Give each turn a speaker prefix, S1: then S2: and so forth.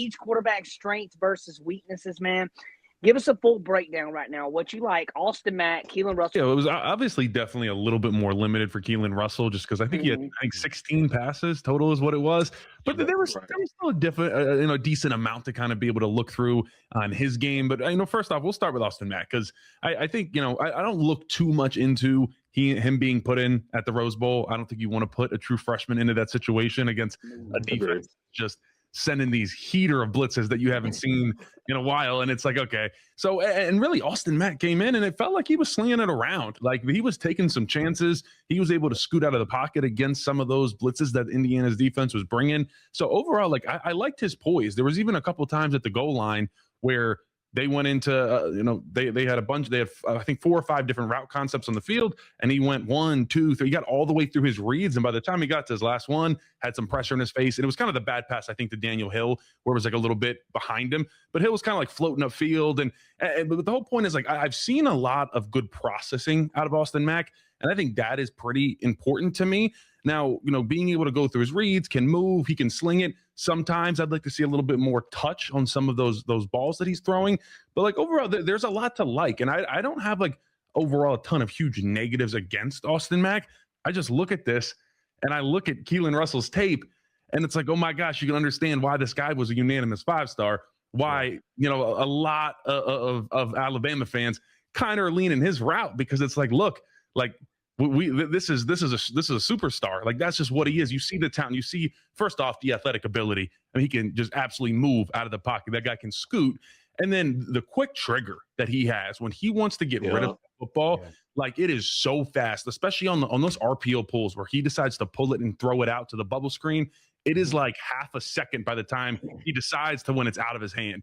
S1: each quarterback's strengths versus weaknesses, man. Give us a full breakdown right now. What you like, Austin Mack, Keelon Russell.
S2: Yeah, it was obviously definitely a little bit more limited for Keelon Russell just because I think he had 16 passes total is what it was. But there was still a different, decent amount to kind of be able to look through on his game. But first off, we'll start with Austin Mack because I think I don't look too much into him being put in at the Rose Bowl. I don't think you want to put a true freshman into that situation against a defense just sending these heater of blitzes that you haven't seen in a while. And it's like, okay. So, and really Austin Mack came in and it felt like he was slinging it around. Like he was taking some chances. He was able to scoot out of the pocket against some of those blitzes that Indiana's defense was bringing. So overall, like I liked his poise. There was even a couple of times at the goal line where they went into, they had a bunch. They had, I think, 4 or 5 different route concepts on the field, and he went 1, 2, 3. He got all the way through his reads, and by the time he got to his last one, had some pressure in his face, and it was kind of the bad pass, I think, to Daniel Hill, where it was like a little bit behind him, but Hill was kind of like floating upfield, but the whole point is like I've seen a lot of good processing out of Austin Mack, and I think that is pretty important to me. Now, being able to go through his reads, can move, he can sling it. Sometimes I'd like to see a little bit more touch on some of those balls that he's throwing. But like overall, there's a lot to like. And I don't have like overall a ton of huge negatives against Austin Mack. I just look at this and I look at Keelon Russell's tape and it's like, oh my gosh, you can understand why this guy was a unanimous 5-star. Why, a lot of Alabama fans kind of are leaning his route because it's like, look, like, this is a superstar. Like that's just what he is. You see the talent. You see first off the athletic ability. I mean, he can just absolutely move out of the pocket. That guy can scoot, and then the quick trigger that he has when he wants to get rid of the football, like it is so fast. Especially on those RPO pulls where he decides to pull it and throw it out to the bubble screen. It is like half a second by the time he decides to when it's out of his hand.